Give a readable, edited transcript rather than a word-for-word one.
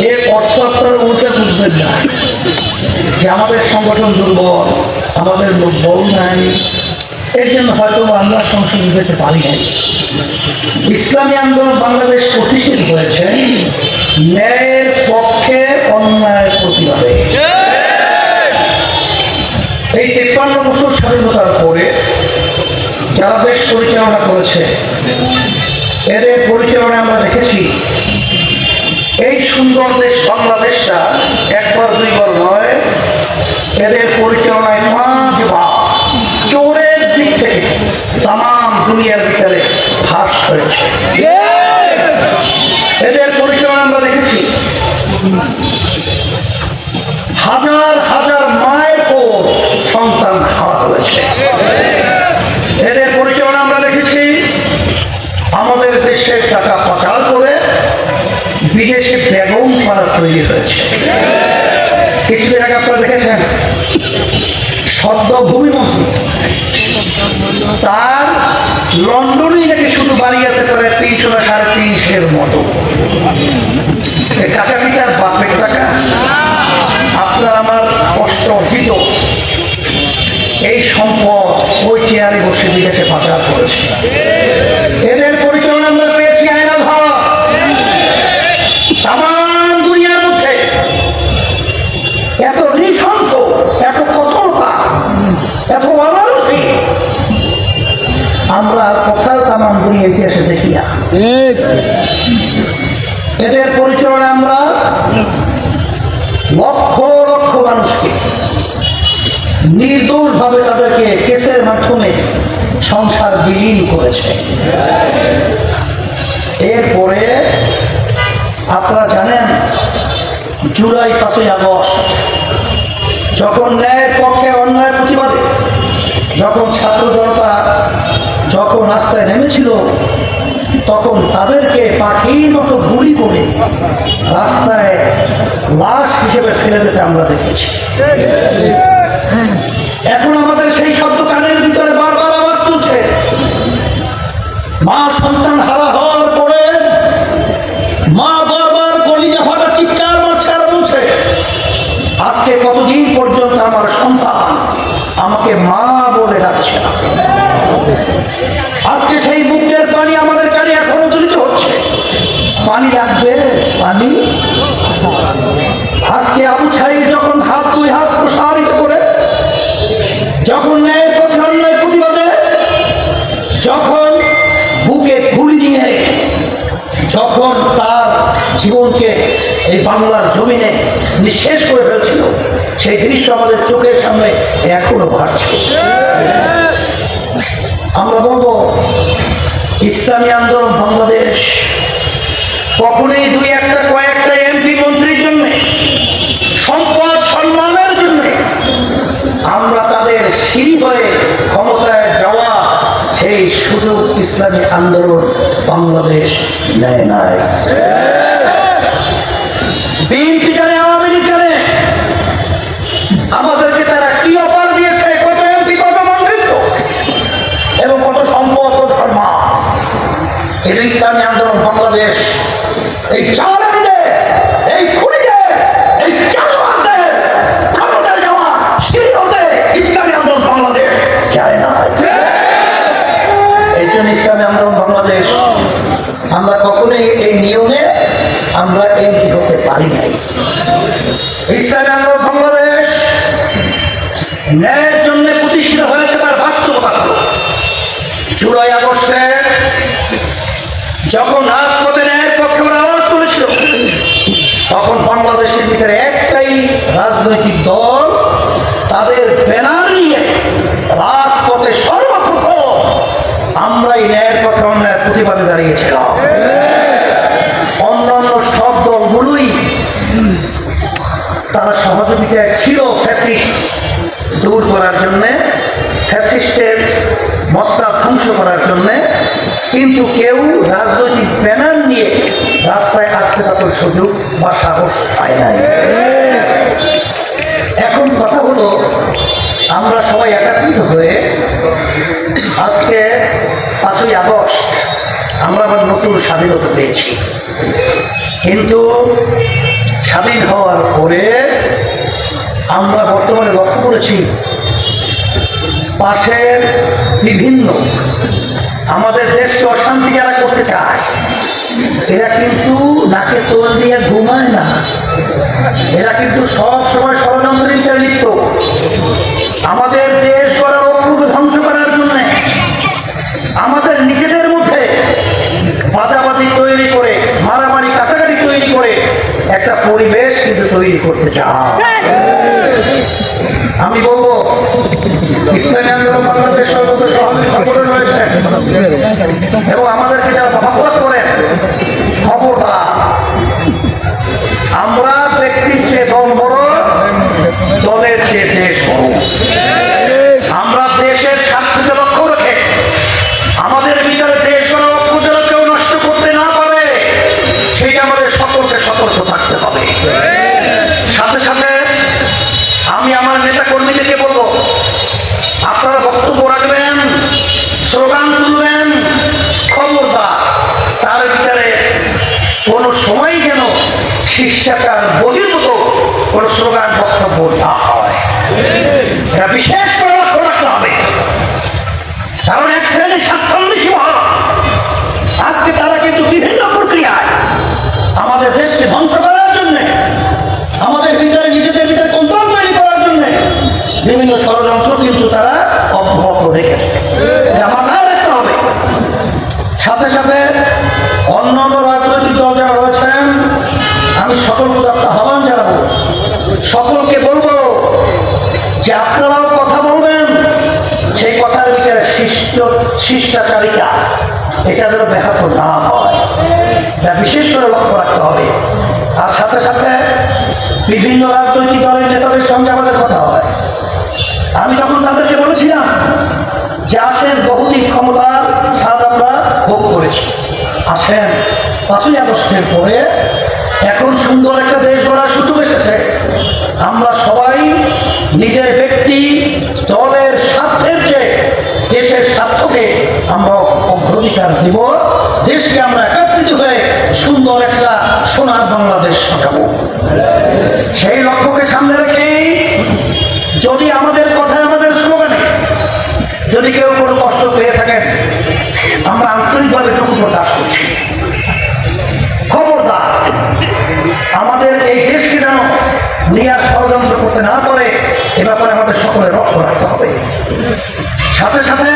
এর অর্থ আপনারা উল্টে বুঝবেন না যে আমাদের সংগঠন দুর্বল, আমাদের লোক বল নাই, এর জন্য হয়তো আমরা সংসদে যেতে পারি নাই। ইসলামী আন্দোলন বাংলাদেশ প্রতিষ্ঠিত হয়েছে ন্যায়ের পক্ষে, অন্যায়ের প্রতিবাদে। এই 53 বছর স্বাধীনতার পরে যারা দেশ পরিচালনা করেছে, এদের পরিচালনায় আমরা দেখেছি এই সুন্দর দেশ বাংলাদেশটা একবার দুইবার নয়, এদের পরিচালনায় 5 বার চোরের দিক থেকে তাম দুনিয়ার ভিতরে ফাঁস হয়েছে। এদের পরিচালনা আমরা দেখেছি হাজার হাজার মায়ের পর সন্তান হারা হয়েছে। এদের পরিচালনা আমরা দেখেছি আমাদের দেশের টাকা পাচার করে বিদেশে বেগম পাড়া তৈরি হয়েছে। কিছুদিন আগে আপনারা দেখেছেন সদ্য ভূমিমন্ত্রী তার লন্ডনে নাকি শুধু বাড়ি আছে প্রায় 300 না 350-এর মতো। টাকা কি তার বাপের টাকা? আপনার আমার কষ্ট অর্জিত এই সম্পদ ওই চেয়ারে বসে বিদেশে পাচার করেছে। এদের পরিচালনা আমরা পেয়েছি আয়না ঘর। তাম দুনিয়ার মধ্যে এত নৃশংস, এত কঠোরতা, এত অমানুষিক আমরা কোথাও তাম দুনিয়া ইতিহাসে দেখি না। এদের পরিচালনায় আমরা লক্ষ লক্ষ মানুষকে নির্দোষভাবে তাদেরকে কেসের মাধ্যমে সংসার বিলীন করেছে। এরপরে আপনারা জানেন জুলাই 5ই আগস্ট যখন ন্যায়ের পক্ষে অন্যায়ের প্রতিবাদে যখন ছাত্র জনতা যখন রাস্তায় নেমেছিল, তখন তাদেরকে পাখির মতো গুলি করে রাস্তায় লাশ হিসেবে ফেলে দিতে আমরা দেখেছি। এখন আমাদের সেই শব্দ কানের ভিতরে বারবার আওয়াজ তুলছে। মা সন্তান হারা হওয়ার পরে মা বারবার গলিতে হঠাৎ চিৎকার মারছে আর বলছে, আজকে কতদিন পর্যন্ত আমার সন্তান আমাকে মা বলে ডাকছে না। আজকে সেই মুখের পানি আমাদের কানে এখনো দূষিত হচ্ছে। পানি লাগবে, পানি। আজকে আবু ছাই যখন দুই হাত প্রসারিত করে যখন ন্যায়ের পক্ষে অন্যায়ের প্রতিবাদে যখন বুকে গুলি নিয়ে যখন তার জীবনকে এই বাংলার জমিনে নিঃশেষ করে ফেলছিল, সেই দৃশ্য আমাদের চোখের সামনে এখনো ভাসছে। আমরা বলবো ইসলামী আন্দোলন বাংলাদেশ কখনোই কয়েকটা এমপি মন্ত্রীর জন্য সম্পদ সম্মানের জন্য আমরা তাদের সিঁড়ি হয়ে ক্ষমতায় যাওয়া সেই সুযোগ ইসলামী আন্দোলন বাংলাদেশ নেয় নাই। বিএনপি জানে, আওয়ামী লীগ জানে আমাদেরকে তারা কি অফার দিয়েছে, কত এমপি, কত মন্ত্রিত্ব এবং কত সম্পদ, কত সম্মান। এই ইসলামী আন্দোলন বাংলাদেশ এই চালানদের, এই খুনিদের, এই চালাবাজদের ক্ষমতায় যাওয়া সিঁড়ি হতে ইসলামী আন্দোলন বাংলাদেশ যায় না। এই জন্য ইসলামী আন্দোলন বাংলাদেশ আমরা কখনোই এই নিয়মে আমরা এমপি হতে পারি নাই। ইসলামী আন্দোলন বাংলাদেশ ন্যায়ের জন্য প্রতিষ্ঠিত হয়েছে, তার বাস্তবতা হলো জুলাই আগস্টে যখন রাজপথে ন্যায়ের পক্ষে আমরা আওয়াজ তুলেছিল, তখন বাংলাদেশের ভিতরে একটাই রাজনৈতিক দল তাদের ব্যানার নিয়ে রাজপথে সর্বপ্রথম আমরাই ন্যায়ের পক্ষে অন্যায়ের প্রতিবাদে দাঁড়িয়েছিলাম। অন্যান্য সব দলগুলোই তারা সহযোগিতায় ছিল ফ্যাসিস্ট দূর করার জন্যে, ফ্যাসিস্টের মস্তা ধ্বংস করার জন্যে, কিন্তু কেউ রাজনৈতিক ব্যানার নিয়ে রাস্তায় আটকে থাকার সুযোগ বা সাহস পায় নাই। এখন কথা হলো আমরা সবাই একত্রিত হয়ে আজকে 5ই আগস্ট আমরা আবার নতুন স্বাধীনতা পেয়েছি, কিন্তু স্বাধীন হওয়ার পরে আমরা বর্তমানে লক্ষ্য করেছি পাশের বিভিন্ন আমাদের দেশকে অশান্তি যারা করতে চায় এরা কিন্তু নাকে তোল দিয়ে ঘুমায় না, এরা কিন্তু সব সময় ষড়যন্ত্রের ভিতরে লিপ্ত। আমাদের দেশ গড়ার অপূর্ব ধ্বংস করার জন্য আমাদের নিজেদের মধ্যে বাজাবাজি তৈরি করে, মারামারি কাটাকাটি তৈরি করে একটা পরিবেশ কিন্তু তৈরি করতে চায়। আমি বলবো ইসলামী আন্দোলন বাংলাদেশ সর্বত সংগঠন রয়েছে এবং আমাদেরকে যারা মহব্বত করেন, খবরদার, আমরা ব্যক্তির চেয়ে দল বড়, দলের চেয়ে দেশ বড়। আমরা দেশের স্বার্থকে লক্ষ্য রেখে আমাদের ভিতরে দেশ গড়ার অক্ষুণ্ণ কেউ নষ্ট করতে না পারে সেই আমাদের সকলকে সতর্ক থাকতে হবে। সাথে সাথে আমি আমার নেতা কর্মীদেরকে বলবো, আপনারা বক্তব্য রাখবেন, স্লোগান তুলবেন, খবরদার তার ভিতরে কোনো সময় যেন শিষ্টাচার বহির্ভূত কোনো স্লোগান বক্তব্য না হয়। এটা বিশেষ করে লক্ষ্য রাখতে হবে, কারণ এক শ্রেণীর স্বার্থান্বেষী মহল আজকে তারা কিন্তু বিভিন্ন প্রক্রিয়ায় আমাদের দেশকে ধ্বংস করার জন্য, আমাদের ভিতরে নিজেদের ভিতরে কন্ট্রোল তৈরি করার জন্য বিভিন্ন ষড়যন্ত্র কিন্তু তারা অব্যাহত রেখেছে। এটা মাথায় রাখতে হবে। সাথে সাথে অন্যান্য রাজনৈতিক দল যারা রয়েছেন আমি সকলকে একটা আহ্বান জানাবো, সকলকে বলবো যে আপনারাও কথা বলবেন, সেই কথার ভিতরে শিষ্টাচারিতা এটা যেন ব্যাহত না হয়, এটা বিশেষ করে লক্ষ্য রাখতে হবে। আর সাথে সাথে বিভিন্ন রাজনৈতিক দলের নেতাদের সঙ্গে আমাদের কথা হয়। আমি তখন তাদেরকে বলেছিলাম যে আসেন, বহুদিন ক্ষমতার স্বাদ আমরা ভোগ করেছি, আসেন 5ই আগস্টের পরে এখন সুন্দর একটা দেশ গড়ার সুযোগ এসেছে। আমরা সবাই নিজের ব্যক্তি দলের স্বার্থের চেয়ে দেশের স্বার্থকে আমরা অগ্রাধিকার দিব, দেশকে আমরা একত্রিত হয়ে সুন্দর একটা সোনার বাংলাদেশ সাজাবো। সেই লক্ষ্যকে সামনে রেখে যদি আমাদের কথায়, আমাদের স্লোগানে যদি কেউ কোনো কষ্ট পেয়ে থাকেন, আমরা আন্তরিকভাবে দুঃখ প্রকাশ করছি। খবরদার আমাদের এই দেশকে যেন নিয়ে ষড়যন্ত্র করতে না পারে, এ ব্যাপারে আমাদের সকলের লক্ষ্য রাখতে হবে। সাথে সাথে